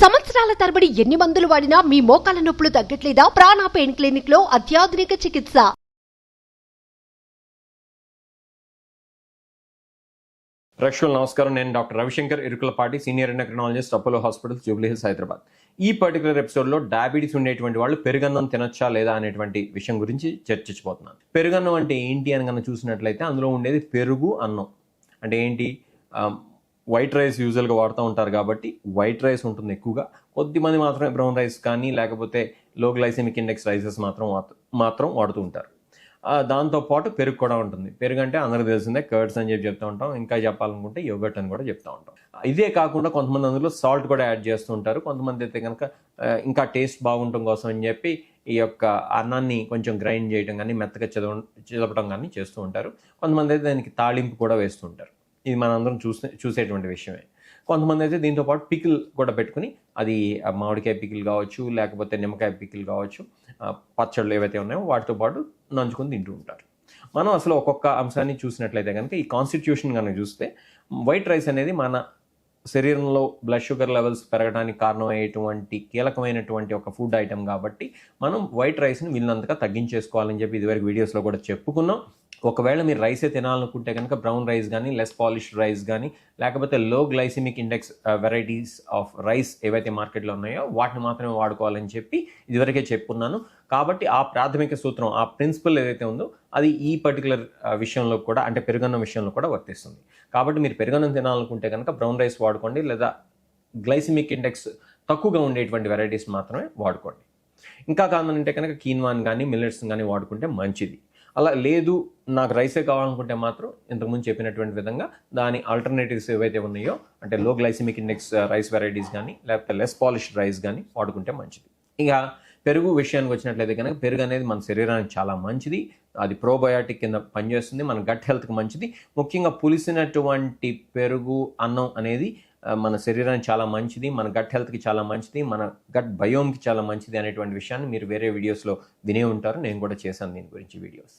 సంవత్సరాల తరబడి ఎన్ని మందులు వాడినా మీ మోకాల నొప్పులు తగ్గట్లేదా? ప్రాణ పెయిన్ క్లినిక్ లో అత్యాధునిక చికిత్స. ప్రేక్షకులు నమస్కారం. నేను doctor Ravishankar Irukulapati, senior endocrinologist, Apollo hospitals, Jubilee hills, Hyderabad. ఈ పర్టికులర్ ఎపిసోడ్లో డయాబెటీస్ ఉండేటువంటి వాళ్ళు పెరుగన్నం తినొచ్చా లేదా అనేటువంటి విషయం గురించి చర్చించబోతున్నాను. పెరుగన్నం అంటే ఏంటి అని కనుక చూసినట్లయితే అందులో ఉండేది పెరుగు అన్నం. అంటే ఏంటి? వైట్ రైస్ యూజువల్గా వాడుతూ ఉంటారు కాబట్టి వైట్ రైస్ ఉంటుంది ఎక్కువగా. కొద్దిమంది మాత్రమే బ్రౌన్ రైస్ కానీ లేకపోతే లో గ్లైసెమిక్ ఇండెక్స్ రైసెస్ మాత్రం వాడుతూ ఉంటారు. దాంతోపాటు పెరుగు కూడా ఉంటుంది. పెరుగు అంటే అందరికీ తెలిసిందే, కర్డ్స్ అని చెప్తూ ఉంటాం. ఇంకా చెప్పాలనుకుంటే యోగర్ట్ అని కూడా చెప్తూ ఉంటాం. ఇదే కాకుండా కొంతమంది అందులో సాల్ట్ కూడా యాడ్ చేస్తూ ఉంటారు. కొంతమంది అయితే కనుక ఇంకా టేస్ట్ బాగుండటం కోసం అని చెప్పి ఈ యొక్క అన్నాన్ని కొంచెం గ్రైండ్ చేయడం కానీ మెత్తగా చిలపడం కానీ చేస్తూ ఉంటారు. కొంతమంది అయితే దానికి తాళింపు కూడా వేస్తూ ఉంటారు. ఇది మనందరం చూసేటువంటి విషయమే. కొంతమంది అయితే దీంతో పాటు పికిల్ కూడా పెట్టుకుని, అది మామిడికాయ పికిల్ కావచ్చు, లేకపోతే నిమ్మకాయ పికిల్ కావచ్చు, పచ్చళ్ళు ఏవైతే ఉన్నాయో వాటితో పాటు నంచుకొని తింటూ ఉంటారు. మనం అసలు ఒక్కొక్క అంశాన్ని చూసినట్లయితే కనుక ఈ కాన్స్టిట్యూషన్ కనుక చూస్తే వైట్ రైస్ అనేది మన శరీరంలో బ్లడ్ షుగర్ లెవెల్స్ పెరగడానికి కారణమయ్యేటువంటి కీలకమైనటువంటి ఒక ఫుడ్ ఐటమ్ కాబట్టి మనం వైట్ రైస్ని వీళ్ళంతగా తగ్గించేసుకోవాలని చెప్పి ఇదివరకు వీడియోస్లో కూడా చెప్పుకున్నాం. ఒకవేళ మీరు రైసే తినాలనుకుంటే కనుక బ్రౌన్ రైస్ కానీ, లెస్ పాలిష్డ్ రైస్ కానీ, లేకపోతే low glycemic index varieties of rice ఏవైతే మార్కెట్లో ఉన్నాయో వాటిని మాత్రమే వాడుకోవాలని చెప్పి ఇదివరకే చెప్పుకున్నాను. కాబట్టి ఆ ప్రాథమిక సూత్రం, ఆ ప్రిన్సిపల్ ఏదైతే ఉందో అది ఈ పర్టికులర్ విషయంలో కూడా, అంటే పెరుగన్నం విషయంలో కూడా వర్తిస్తుంది. కాబట్టి మీరు పెరుగన్నం తినాలనుకుంటే కనుక బ్రౌన్ రైస్ వాడుకోండి, లేదా గ్లైసిమిక్ ఇండెక్స్ తక్కువగా ఉండేటువంటి వెరైటీస్ మాత్రమే వాడుకోండి. ఇంకా కావాలంటే కనుక కీన్వాన్ కానీ మిల్లెట్స్ కానీ వాడుకుంటే మంచిది. అలా లేదు నాకు రైసే కావాలనుకుంటే మాత్రం ఇంతకుముందు చెప్పినటువంటి విధంగా దాని ఆల్టర్నేటివ్స్ ఏవైతే ఉన్నాయో, అంటే low glycemic index rice varieties కానీ లేకపోతే లెస్ పాలిష్డ్ రైస్ కానీ వాడుకుంటే మంచిది. ఇక పెరుగు విషయానికి వచ్చినట్లయితే కనుక పెరుగు అనేది మన శరీరానికి చాలా మంచిది. అది ప్రోబయాటిక్ కింద పనిచేస్తుంది, మన గట్ హెల్త్కి మంచిది. ముఖ్యంగా పులిసినటువంటి పెరుగు అన్నం అనేది మన శరీరానికి చాలా మంచిది, మన గట్ హెల్త్కి చాలా మంచిది, మన గట్ బయోమ్కి చాలా మంచిది అనేటువంటి విషయాన్ని మీరు వేరే వీడియోస్లో వినే ఉంటారు. నేను కూడా చేశాను దీని గురించి వీడియోస్.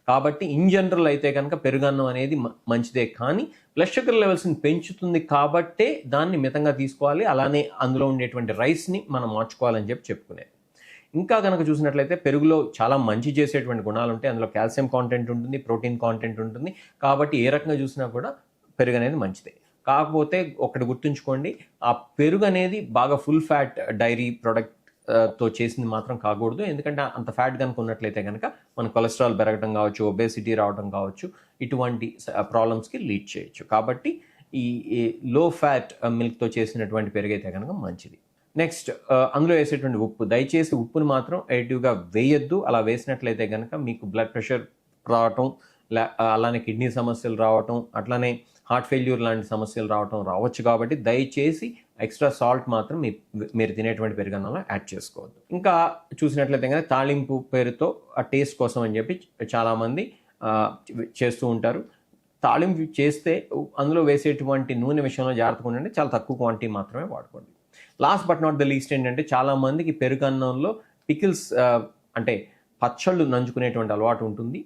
కాబట్టి ఇన్ జనరల్ అయితే కనుక పెరుగన్నం అనేది మంచిదే, కానీ బ్లడ్ షుగర్ లెవెల్స్ని పెంచుతుంది కాబట్టే దాన్ని మితంగా తీసుకోవాలి. అలానే అందులో ఉండేటువంటి రైస్ని మనం మార్చుకోవాలని చెప్పుకునేది. ఇంకా కనుక చూసినట్లయితే పెరుగులో చాలా మంచి చేసేటువంటి గుణాలు ఉంటాయి. అందులో కాల్షియం కాంటెంట్ ఉంటుంది, ప్రోటీన్ కాంటెంట్ ఉంటుంది. కాబట్టి ఏ రకంగా చూసినా కూడా పెరుగు అనేది మంచిదే. కాకపోతే ఒకటి గుర్తుంచుకోండి, ఆ పెరుగు అనేది బాగా ఫుల్ ఫ్యాట్ డైరీ ప్రోడక్ట్తో చేసింది మాత్రం కాకూడదు. ఎందుకంటే అంత ఫ్యాట్ కనుక ఉన్నట్లయితే కనుక మన కొలెస్ట్రాల్ పెరగడం కావచ్చు, ఒబేసిటీ రావడం కావచ్చు, ఇటువంటి ప్రాబ్లమ్స్కి లీడ్ చేయొచ్చు. కాబట్టి ఈ లో ఫ్యాట్ మిల్క్తో చేసినటువంటి పెరుగు అయితే కనుక మంచిది. నెక్స్ట్, అందులో వేసేటువంటి ఉప్పు, దయచేసి ఉప్పుని మాత్రం ఎడిటివ్గా వేయొద్దు. అలా వేసినట్లయితే కనుక మీకు బ్లడ్ ప్రెషర్ రావటం, అలానే కిడ్నీ సమస్యలు రావటం, అట్లానే హార్ట్ ఫెయిల్యూర్ లాంటి సమస్యలు రావచ్చు. కాబట్టి దయచేసి ఎక్స్ట్రా సాల్ట్ మాత్రం మీరు తినేటువంటి పెరుగన్నంలో యాడ్ చేసుకోవద్దు. ఇంకా చూసినట్లయితే కనుక తాళింపు పేరుతో ఆ టేస్ట్ కోసం అని చెప్పి చాలామంది చేస్తూ ఉంటారు. తాళింపు చేస్తే అందులో వేసేటువంటి నూనె విషయంలో జాగ్రత్తగా ఉండండి, చాలా తక్కువ క్వాంటిటీ మాత్రమే వాడుకోండి. Last but not the least ఏంటంటే చాలామందికి పెరుగన్నంలో పికిల్స్ అంటే పచ్చళ్ళు నంచుకునేటువంటి అలవాటు ఉంటుంది.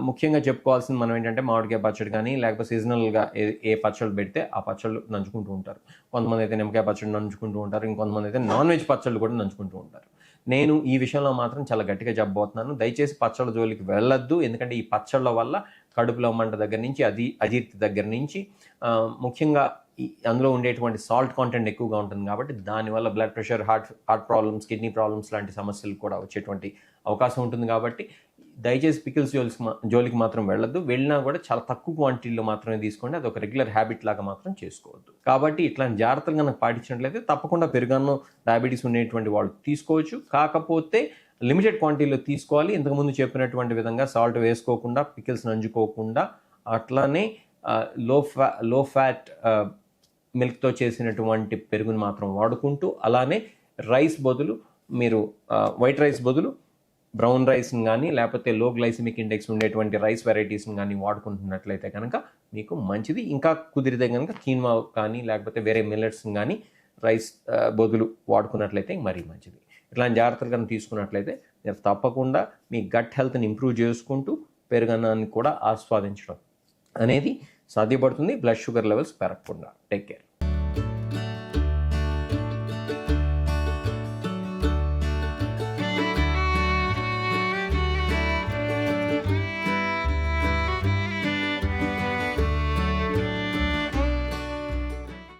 ముఖ్యంగా చెప్పుకోవాల్సింది మనం ఏంటంటే మామిడికాయ పచ్చడి కానీ లేకపోతే సీజనల్గా ఏ పచ్చళ్ళు పెడితే ఆ పచ్చళ్ళు నంచుకుంటూ ఉంటారు. కొంతమంది అయితే నిమ్మకాయ పచ్చడి నంచుకుంటూ ఉంటారు, ఇంకొంతమంది అయితే నాన్ వెజ్ పచ్చళ్ళు కూడా నంచుకుంటూ ఉంటారు. నేను ఈ విషయంలో మాత్రం చాలా గట్టిగా చెప్పబోతున్నాను, దయచేసి పచ్చళ్ళ జోలికి వెళ్ళొద్దు. ఎందుకంటే ఈ పచ్చళ్ళ వల్ల కడుపులో మంట దగ్గర నుంచి అజీర్తి దగ్గర నుంచి ముఖ్యంగా అందులో ఉండేటువంటి సాల్ట్ కాంటెంట్ ఎక్కువగా ఉంటుంది. కాబట్టి దానివల్ల blood pressure, heart problems, kidney problems లాంటి సమస్యలు కూడా వచ్చేటువంటి అవకాశం ఉంటుంది. కాబట్టి దయచేసి పికిల్స్ జోలికి మాత్రం వెళ్ళొద్దు. వెళ్ళినా కూడా చాలా తక్కువ క్వాంటిటీలో మాత్రమే తీసుకోండి. అది ఒక రెగ్యులర్ హ్యాబిట్ లాగా మాత్రం చేసుకోవద్దు. కాబట్టి ఇట్లాంటి జాగ్రత్తలు కనుక పాటించినట్లయితే తప్పకుండా పెరుగన్నం డయాబెటీస్ ఉండేటువంటి వాళ్ళు తీసుకోవచ్చు. కాకపోతే లిమిటెడ్ క్వాంటిటీలో తీసుకోవాలి. ఇంతకుముందు చెప్పినటువంటి విధంగా సాల్ట్ వేసుకోకుండా, పికిల్స్ నంచుకోకుండా, అట్లానే లో ఫ్యాట్ మిల్క్తో చేసినటువంటి పెరుగుని మాత్రం వాడుకుంటూ, అలానే రైస్ బదులు మీరు వైట్ రైస్ బదులు బ్రౌన్ రైస్ని కానీ లేకపోతే లో గ్లైసిమిక్ ఇండెక్స్ ఉండేటువంటి రైస్ వెరైటీస్ని కానీ వాడుకుంటున్నట్లయితే కనుక మీకు మంచిది. ఇంకా కుదిరితే కనుక కీన్వా కానీ లేకపోతే వేరే మిల్లెట్స్ని కానీ రైస్ బదులు వాడుకున్నట్లయితే మరీ మంచిది. ఇట్లాంటి జాగ్రత్తలు కనుక తీసుకున్నట్లయితే మీరు తప్పకుండా మీ గట్ హెల్త్ని ఇంప్రూవ్ చేసుకుంటూ పెరుగన్నాన్ని కూడా ఆస్వాదించడం అనేది సాధ్యపడుతుంది, బ్లడ్ షుగర్ లెవెల్స్ పెరగకుండా. Take care.